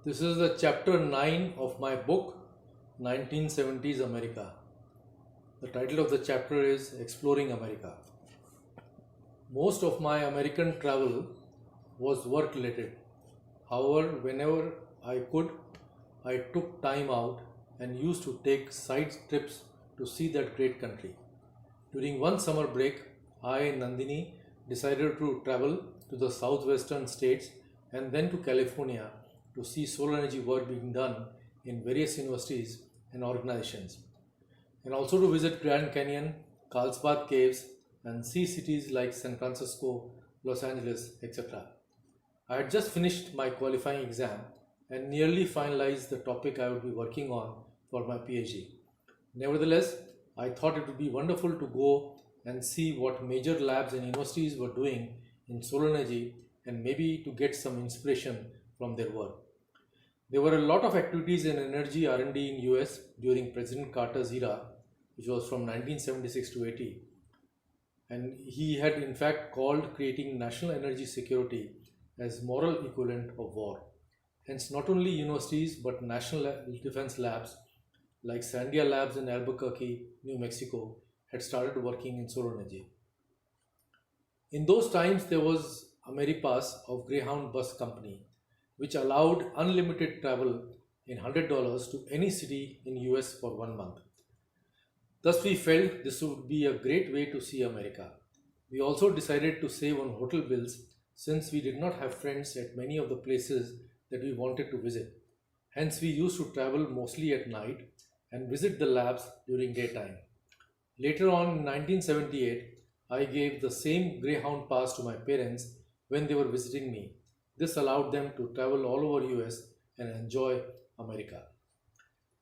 This is the chapter 9 of my book 1970s America. The title of the chapter is Exploring America. Most of my American travel was work related. However, whenever I could, I took time out and used to take side trips to see that great country. During one summer break, I and Nandini decided to travel to the southwestern states and then to California to see solar energy work being done in various universities and organizations, and also to visit Grand Canyon, Carlsbad Caves, and see cities like San Francisco, Los Angeles, etc. I had just finished my qualifying exam and nearly finalized the topic I would be working on for my PhD. Nevertheless, I thought it would be wonderful to go and see what major labs and universities were doing in solar energy and maybe to get some inspiration from their work. There were a lot of activities in energy R&D in US during President Carter's era, which was from 1976 to 80. And he had in fact called creating national energy security as moral equivalent of war. Hence, not only universities but national defense labs like Sandia Labs in Albuquerque, New Mexico, had started working in solar energy. In those times, there was Ameripass of Greyhound Bus Company, which allowed unlimited travel in $100 to any city in US for 1 month. Thus, we felt this would be a great way to see America. We also decided to save on hotel bills since we did not have friends at many of the places that we wanted to visit. Hence, we used to travel mostly at night and visit the labs during daytime. Later on in 1978, I gave the same Greyhound pass to my parents when they were visiting me. This allowed them to travel all over US and enjoy America.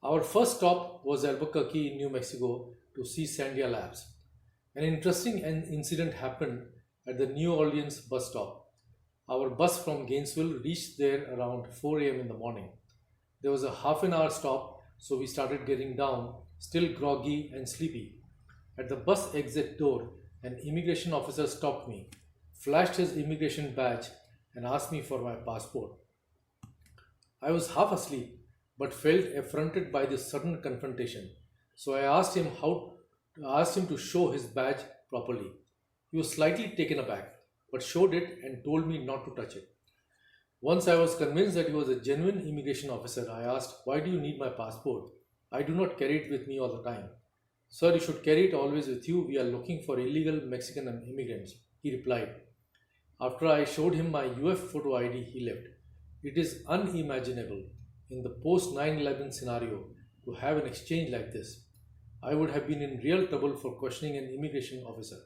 Our first stop was Albuquerque in New Mexico to see Sandia Labs. An interesting incident happened at the New Orleans bus stop. Our bus from Gainesville reached there around 4 a.m. in the morning. There was a half an hour stop, so we started getting down, still groggy and sleepy. At the bus exit door, an immigration officer stopped me, flashed his immigration badge, and asked me for my passport. I was half asleep, but felt affronted by this sudden confrontation. So I asked him to show his badge properly. He was slightly taken aback, but showed it and told me not to touch it. Once I was convinced that he was a genuine immigration officer, I asked, "Why do you need my passport? I do not carry it with me all the time." "Sir, you should carry it always with you. We are looking for illegal Mexican immigrants," he replied. After I showed him my UF photo ID, he left. It is unimaginable in the post 9/11 scenario to have an exchange like this. I would have been in real trouble for questioning an immigration officer.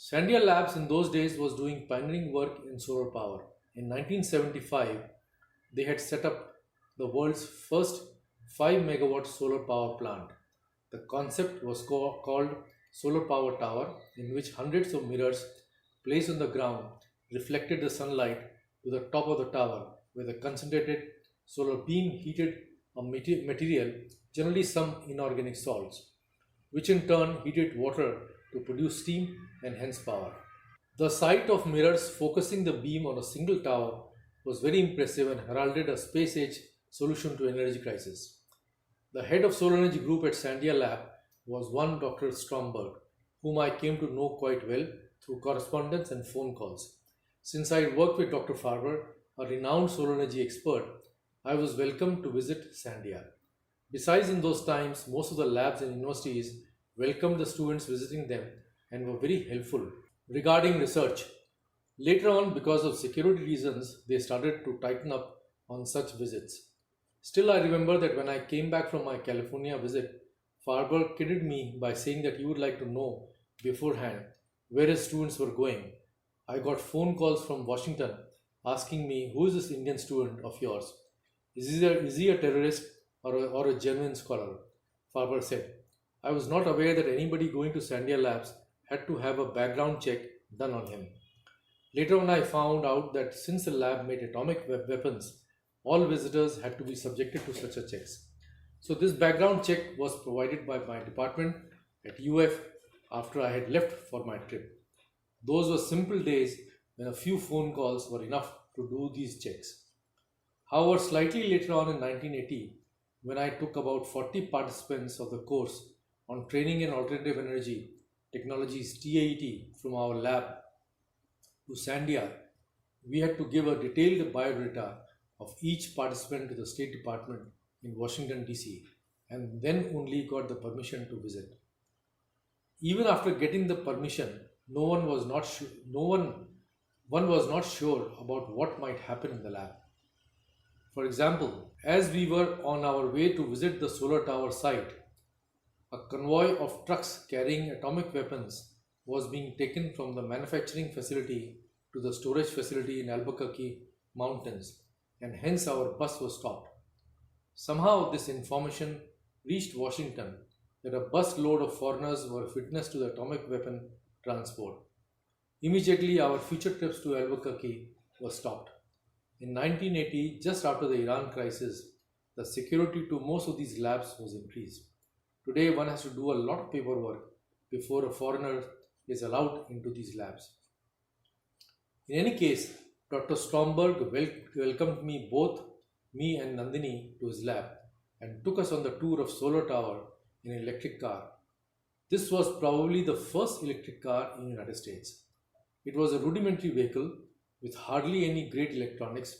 Sandia Labs in those days was doing pioneering work in solar power. In 1975, they had set up the world's first 5 megawatt solar power plant. The concept was called Solar Power Tower, in which hundreds of mirrors placed on the ground reflected the sunlight to the top of the tower, where the concentrated solar beam heated a material, generally some inorganic salts, which in turn heated water to produce steam and hence power. The sight of mirrors focusing the beam on a single tower was very impressive and heralded a space age solution to energy crisis. The head of solar energy group at Sandia Lab was one Dr. Stromberg, whom I came to know quite well through correspondence and phone calls. Since I had worked with Dr. Farber, a renowned solar energy expert, I was welcomed to visit Sandia. Besides, in those times, most of the labs and universities welcomed the students visiting them and were very helpful regarding research. Later on, because of security reasons, they started to tighten up on such visits. Still, I remember that when I came back from my California visit, Farber kidded me by saying that he would like to know beforehand where his students were going. I got phone calls from Washington asking me, "Who is this Indian student of yours? Is he a terrorist or a genuine scholar?" Farber said. I was not aware that anybody going to Sandia Labs had to have a background check done on him. Later on, I found out that since the lab made atomic weapons, all visitors had to be subjected to such a checks. So this background check was provided by my department at UF after I had left for my trip. Those were simple days when a few phone calls were enough to do these checks. However, slightly later on in 1980, when I took about 40 participants of the course on training in alternative energy technologies TAET from our lab to Sandia, we had to give a detailed biodata of each participant to the State Department in Washington, D.C., and then only got the permission to visit. Even after getting the permission, one was not sure about what might happen in the lab. For example, as we were on our way to visit the solar tower site, a convoy of trucks carrying atomic weapons was being taken from the manufacturing facility to the storage facility in Albuquerque Mountains, and hence our bus was stopped. Somehow, this information reached Washington that a bus load of foreigners were witness to the atomic weapon transport. Immediately, our future trips to Albuquerque were stopped. In 1980, just after the Iran crisis, the security to most of these labs was increased. Today, one has to do a lot of paperwork before a foreigner is allowed into these labs. In any case, Dr. Stromberg welcomed me and Nandini to his lab and took us on the tour of solar tower in an electric car. This was probably the first electric car in the United States. It was a rudimentary vehicle with hardly any great electronics,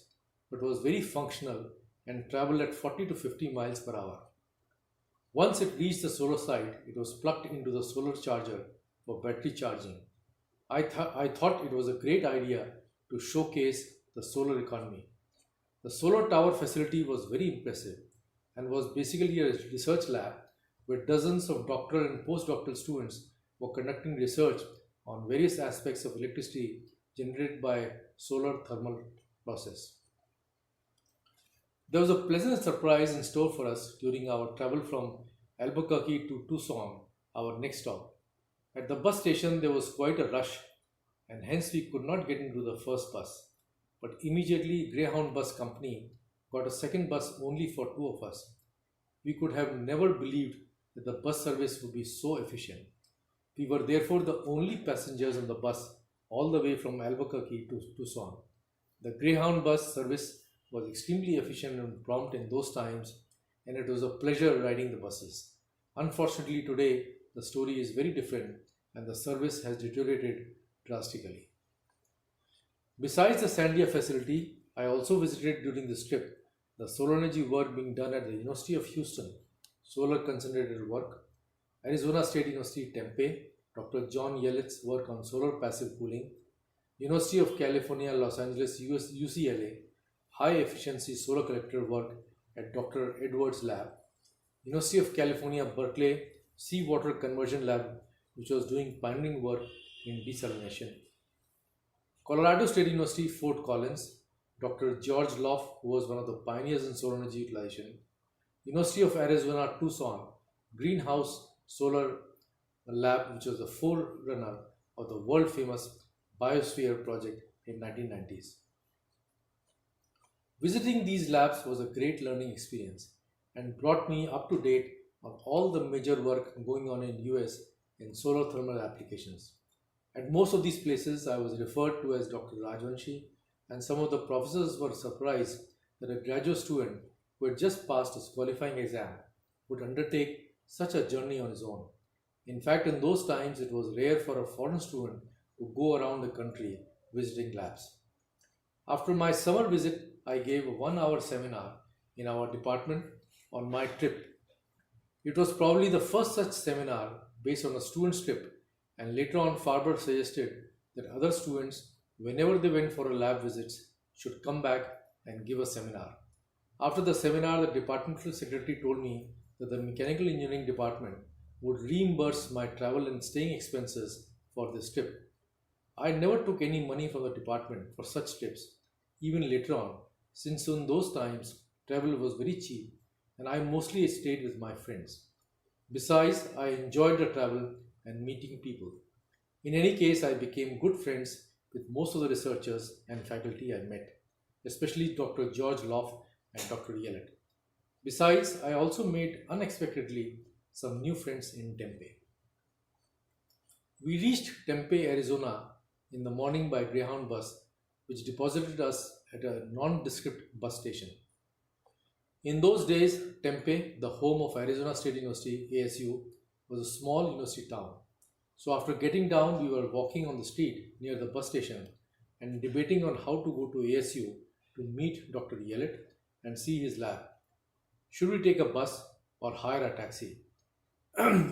but was very functional and traveled at 40 to 50 miles per hour. Once it reached the solar site, it was plugged into the solar charger for battery charging. I thought it was a great idea to showcase the solar economy. The solar tower facility was very impressive and was basically a research lab where dozens of doctoral and postdoctoral students were conducting research on various aspects of electricity generated by solar thermal process. There was a pleasant surprise in store for us during our travel from Albuquerque to Tucson, our next stop. At the bus station, there was quite a rush, and hence we could not get into the first bus. But immediately, Greyhound Bus Company got a second bus only for two of us. We could have never believed that the bus service would be so efficient. We were therefore the only passengers on the bus all the way from Albuquerque to Tucson. The Greyhound bus service was extremely efficient and prompt in those times, and it was a pleasure riding the buses. Unfortunately, today the story is very different and the service has deteriorated drastically. Besides the Sandia facility, I also visited during this trip the solar energy work being done at the University of Houston, solar concentrated work, Arizona State University Tempe, Dr. John Yellett's work on solar passive cooling, University of California, Los Angeles, UCLA, high efficiency solar collector work at Dr. Edwards' lab, University of California, Berkeley, seawater conversion lab, which was doing pioneering work in desalination, Colorado State University, Fort Collins, Dr. George Loff, who was one of the pioneers in solar energy utilization, University of Arizona, Tucson, Greenhouse Solar Lab, which was the forerunner of the world famous Biosphere project in 1990s. Visiting these labs was a great learning experience and brought me up to date on all the major work going on in US in solar thermal applications. At most of these places, I was referred to as Dr. Rajvanshi, and some of the professors were surprised that a graduate student who had just passed his qualifying exam would undertake such a journey on his own. In fact, in those times, it was rare for a foreign student to go around the country visiting labs. After my summer visit, I gave a 1 hour seminar in our department on my trip. It was probably the first such seminar based on a student's trip, and later on Farber suggested that other students, whenever they went for a lab visits, should come back and give a seminar. After the seminar, the departmental secretary told me that the mechanical engineering department would reimburse my travel and staying expenses for this trip. I never took any money from the department for such trips, even later on, since in those times travel was very cheap and I mostly stayed with my friends. Besides, I enjoyed the travel and meeting people. In any case, I became good friends with most of the researchers and faculty I met, especially Dr. George Loff and Dr. Yellett. Besides, I also made unexpectedly some new friends in Tempe. We reached Tempe, Arizona in the morning by Greyhound bus, which deposited us at a nondescript bus station. In those days, Tempe, the home of Arizona State University (ASU), was a small university town. So after getting down, we were walking on the street near the bus station and debating on how to go to ASU to meet Dr. Yellet and see his lab. Should we take a bus or hire a taxi?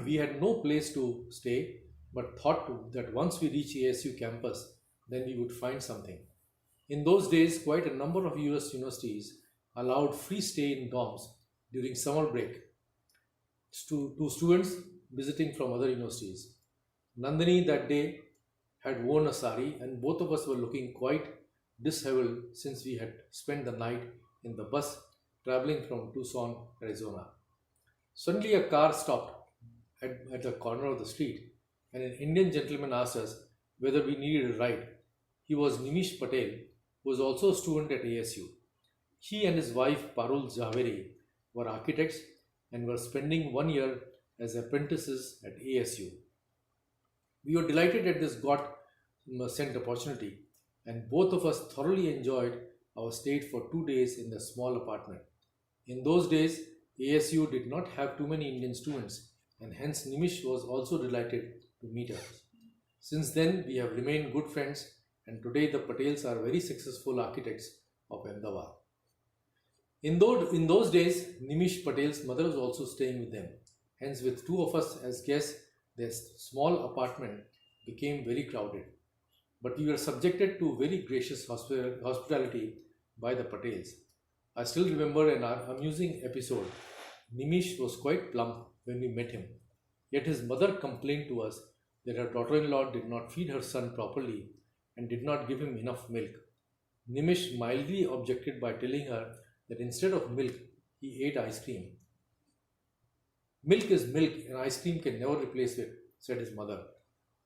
We had no place to stay, but thought that once we reach ASU campus, then we would find something. In those days, quite a number of US universities allowed free stay in dorms during summer break to students visiting from other universities. Nandini that day had worn a sari, and both of us were looking quite disheveled since we had spent the night in the bus traveling from Tucson, Arizona. Suddenly, a car stopped at the corner of the street, and an Indian gentleman asked us whether we needed a ride. He was Nimish Patel, who was also a student at ASU. He and his wife Parul Javeri were architects and were spending 1 year as apprentices at ASU. We were delighted at this God sent opportunity, and both of us thoroughly enjoyed our stay for 2 days in the small apartment. In those days, ASU did not have too many Indian students, and hence Nimish was also delighted to meet us. Since then, we have remained good friends, and today the Patels are very successful architects of Ahmedabad. In those days, Nimish Patel's mother was also staying with them. Hence, with two of us as guests, their small apartment became very crowded. But we were subjected to very gracious hospitality by the Patels. I still remember an amusing episode. Nimish was quite plump when we met him. Yet his mother complained to us that her daughter-in-law did not feed her son properly and did not give him enough milk. Nimish mildly objected by telling her that instead of milk, he ate ice cream. Milk is milk and ice cream can never replace it, said his mother.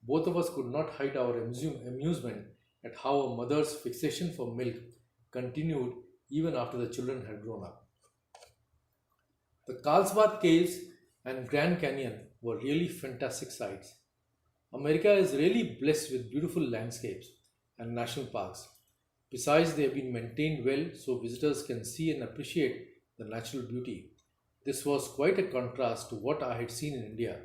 Both of us could not hide our amusement at how a mother's fixation for milk continued even after the children had grown up. The Carlsbad Caves and Grand Canyon were really fantastic sights. America is really blessed with beautiful landscapes and national parks. Besides, they have been maintained well so visitors can see and appreciate the natural beauty. This was quite a contrast to what I had seen in India.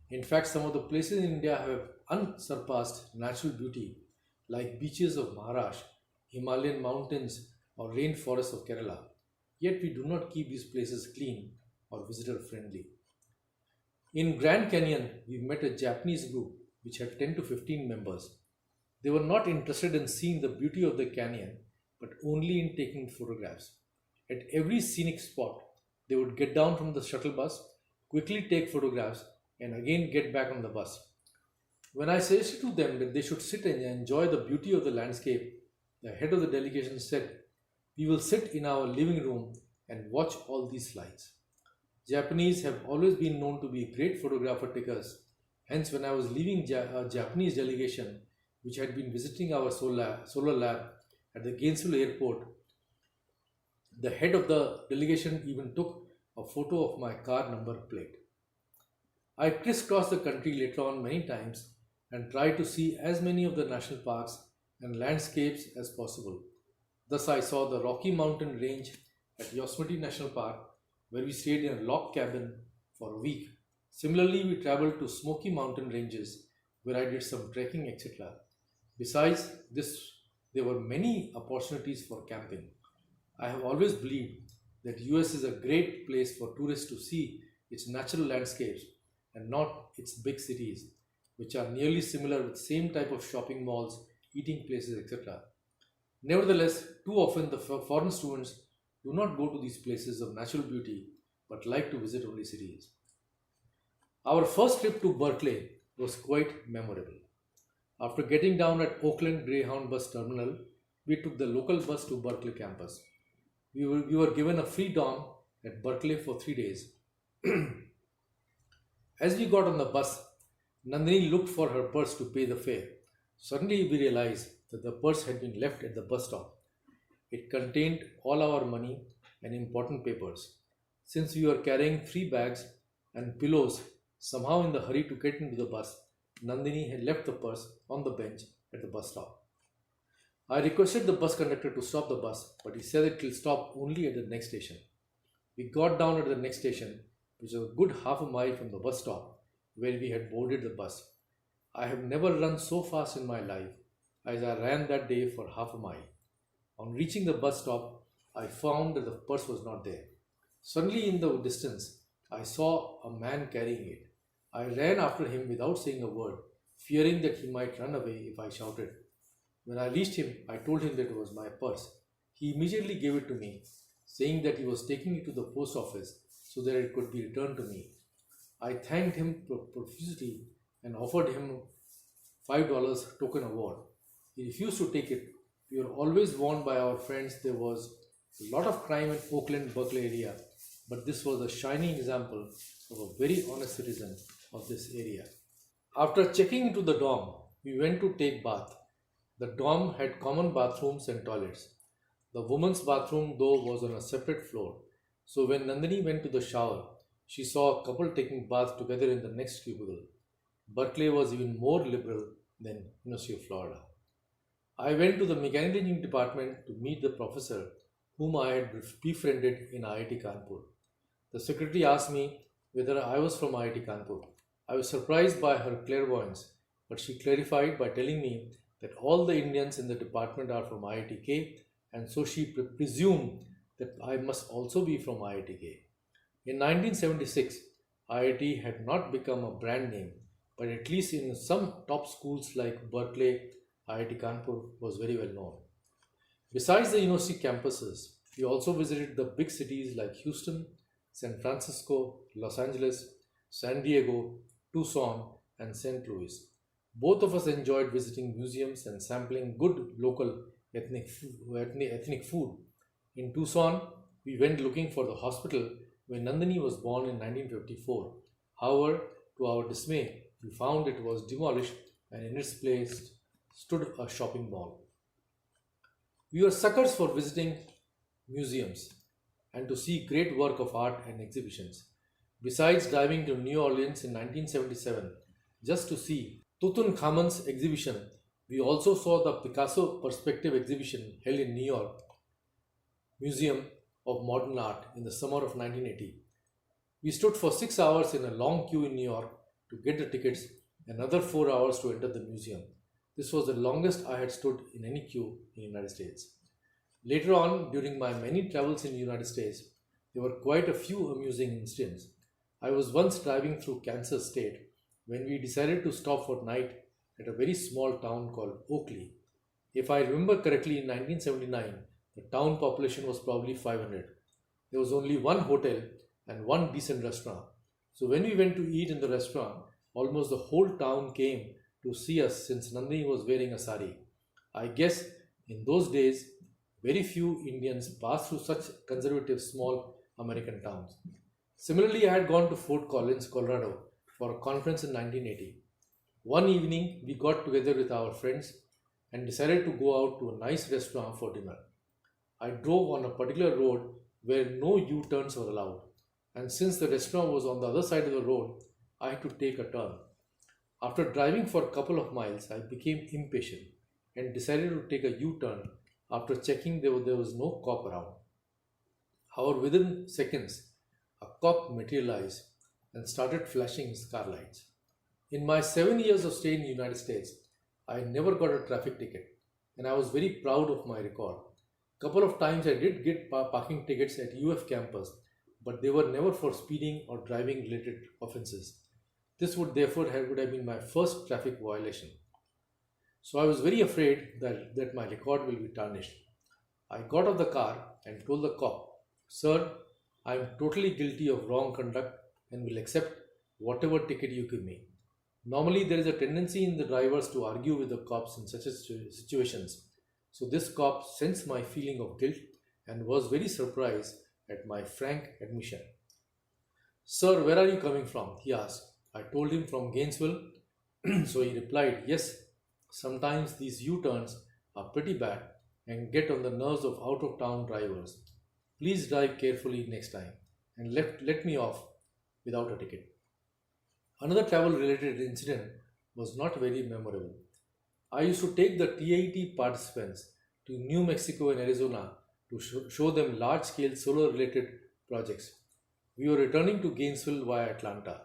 In fact, some of the places in India have unsurpassed natural beauty, like beaches of Maharashtra, Himalayan mountains, or rainforests of Kerala. Yet we do not keep these places clean or visitor friendly. In Grand Canyon, we met a Japanese group which had 10 to 15 members. They were not interested in seeing the beauty of the canyon, but only in taking photographs. At every scenic spot, they would get down from the shuttle bus, quickly take photographs, and again get back on the bus. When I suggested to them that they should sit and enjoy the beauty of the landscape, the head of the delegation said, "We will sit in our living room and watch all these lights." Japanese have always been known to be great photographer takers. Hence, when I was leaving a Japanese delegation, which had been visiting our solar lab at the Gainesville airport, the head of the delegation even took a photo of my car number plate. I crisscrossed the country later on many times and tried to see as many of the national parks and landscapes as possible. Thus, I saw the Rocky Mountain Range at Yosemite National Park, where we stayed in a log cabin for a week. Similarly, we traveled to Smoky Mountain Ranges, where I did some trekking, etc. Besides this, there were many opportunities for camping. I have always believed that US is a great place for tourists to see its natural landscapes and not its big cities, which are nearly similar with same type of shopping malls, eating places, etc. Nevertheless, too often the foreign students do not go to these places of natural beauty but like to visit only cities. Our first trip to Berkeley was quite memorable. After getting down at Oakland Greyhound bus terminal, we took the local bus to Berkeley campus. We were given a free dorm at Berkeley for 3 days. As we got on the bus, Nandini looked for her purse to pay the fare. Suddenly we realized that the purse had been left at the bus stop. It contained all our money and important papers. Since we were carrying 3 bags and pillows, somehow in the hurry to get into the bus, Nandini had left the purse on the bench at the bus stop. I requested the bus conductor to stop the bus, but he said it will stop only at the next station. We got down at the next station, which was a good half a mile from the bus stop where we had boarded the bus. I have never run so fast in my life as I ran that day for half a mile. On reaching the bus stop, I found that the purse was not there. Suddenly, in the distance, I saw a man carrying it. I ran after him without saying a word, fearing that he might run away if I shouted. When I reached him, I told him that it was my purse. He immediately gave it to me, saying that he was taking it to the post office so that it could be returned to me. I thanked him profusely and offered him $5 token award. He refused to take it. We were always warned by our friends there was a lot of crime in Oakland, Berkeley area, but this was a shining example of a very honest citizen of this area. After checking into the dorm, we went to take bath. The dorm had common bathrooms and toilets. The woman's bathroom, though, was on a separate floor. So when Nandini went to the shower, she saw a couple taking bath together in the next cubicle. Berkeley was even more liberal than University of Florida. I went to the mechanical engineering department to meet the professor whom I had befriended in IIT Kanpur. The secretary asked me whether I was from IIT Kanpur. I was surprised by her clairvoyance, but she clarified by telling me that all the Indians in the department are from IITK, and so she presumed that I must also be from IITK. In 1976, IIT had not become a brand name, but at least in some top schools like Berkeley, IIT Kanpur was very well known. Besides the university campuses, we also visited the big cities like Houston, San Francisco, Los Angeles, San Diego, Tucson, and St. Louis. Both of us enjoyed visiting museums and sampling good local ethnic food. In Tucson, we went looking for the hospital where Nandini was born in 1954. However, to our dismay, we found it was demolished and in its place stood a shopping mall. We were suckers for visiting museums and to see great work of art and exhibitions. Besides driving to New Orleans in 1977 just to see Tutankhamun's exhibition, we also saw the Picasso Perspective exhibition held in New York Museum of Modern Art in the summer of 1980. We stood for 6 hours in a long queue in New York to get the tickets and another 4 hours to enter the museum. This was the longest I had stood in any queue in the United States. Later on, during my many travels in the United States, there were quite a few amusing incidents. I was once driving through Kansas State when we decided to stop for night at a very small town called Oakley. If I remember correctly, in 1979, the town population was probably 500. There was only one hotel and one decent restaurant. So when we went to eat in the restaurant, almost the whole town came to see us since Nandini was wearing a sari. I guess in those days, very few Indians passed through such conservative small American towns. Similarly, I had gone to Fort Collins, Colorado for a conference in 1980. One evening, we got together with our friends and decided to go out to a nice restaurant for dinner. I drove on a particular road where no U-turns were allowed, and since the restaurant was on the other side of the road, I had to take a turn. After driving for a couple of miles, I became impatient and decided to take a U-turn after checking there was no cop around. However, within seconds, a cop materialized and started flashing his car lights. In my 7 years of stay in the United States, I never got a traffic ticket, and I was very proud of my record. Couple of times I did get parking tickets at UF campus, but they were never for speeding or driving related offenses. This would therefore would have been my first traffic violation. So I was very afraid that my record will be tarnished. I got out of the car and told the cop, "Sir, I am totally guilty of wrong conduct and will accept whatever ticket you give me." Normally, there is a tendency in the drivers to argue with the cops in such situations. So this cop sensed my feeling of guilt and was very surprised at my frank admission. "Sir, where are you coming from?" he asked. I told him from Gainesville. So he replied, "Yes, sometimes these U-turns are pretty bad and get on the nerves of out-of-town drivers. Please drive carefully next time," and let me off without a ticket. Another travel-related incident was not very memorable. I used to take the TIT participants to New Mexico and Arizona to show them large-scale solar-related projects. We were returning to Gainesville via Atlanta.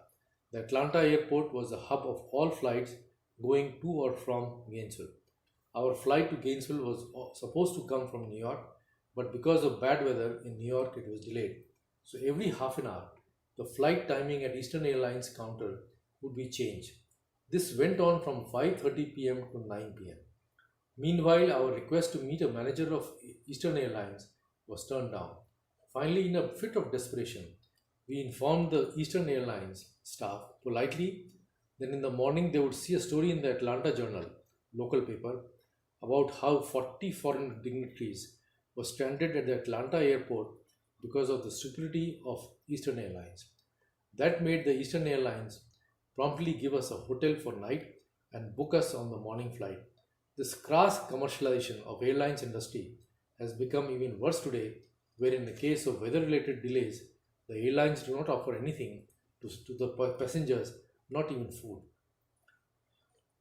The Atlanta airport was the hub of all flights going to or from Gainesville. Our flight to Gainesville was supposed to come from New York, but because of bad weather in New York, it was delayed. So every half an hour, the flight timing at Eastern Airlines counter would be changed. This went on from 5:30 p.m. to 9 p.m. Meanwhile, our request to meet a manager of Eastern Airlines was turned down. Finally, in a fit of desperation, we informed the Eastern Airlines staff politely. Then in the morning, they would see a story in the Atlanta Journal, local paper, about how 40 foreign dignitaries were stranded at the Atlanta airport because of the stupidity of Eastern Airlines. That made the Eastern Airlines promptly give us a hotel for night and book us on the morning flight. This crass commercialization of airlines industry has become even worse today, where in the case of weather-related delays, the airlines do not offer anything to the passengers, not even food.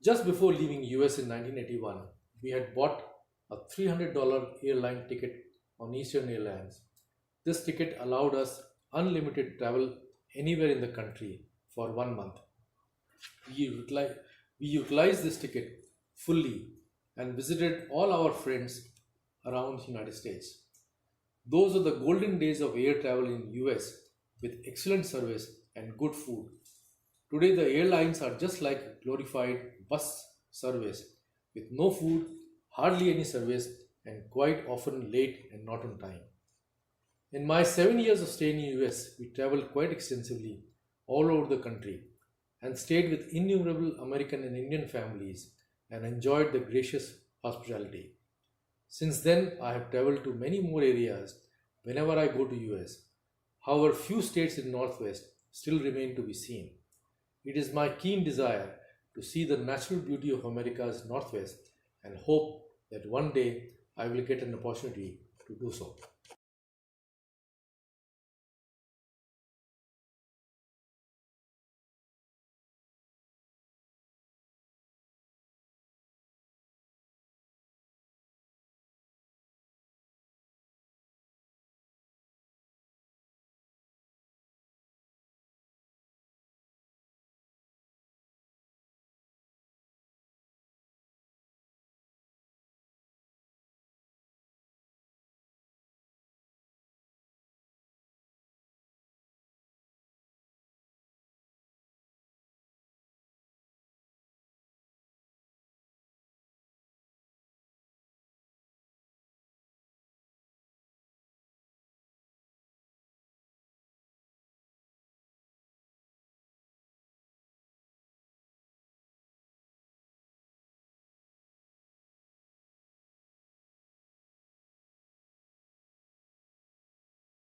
Just before leaving US in 1981, we had bought a $300 airline ticket on Eastern Airlines. This ticket allowed us unlimited travel anywhere in the country for 1 month. We utilized this ticket fully and visited all our friends around the United States. Those are the golden days of air travel in US with excellent service and good food. Today the airlines are just like a glorified bus service with no food, hardly any service, and quite often late and not on time. In my 7 years of stay in the US, we traveled quite extensively all over the country and stayed with innumerable American and Indian families and enjoyed the gracious hospitality. Since then, I have traveled to many more areas whenever I go to US. However, few states in Northwest still remain to be seen. It is my keen desire to see the natural beauty of America's Northwest and hope that one day I will get an opportunity to do so.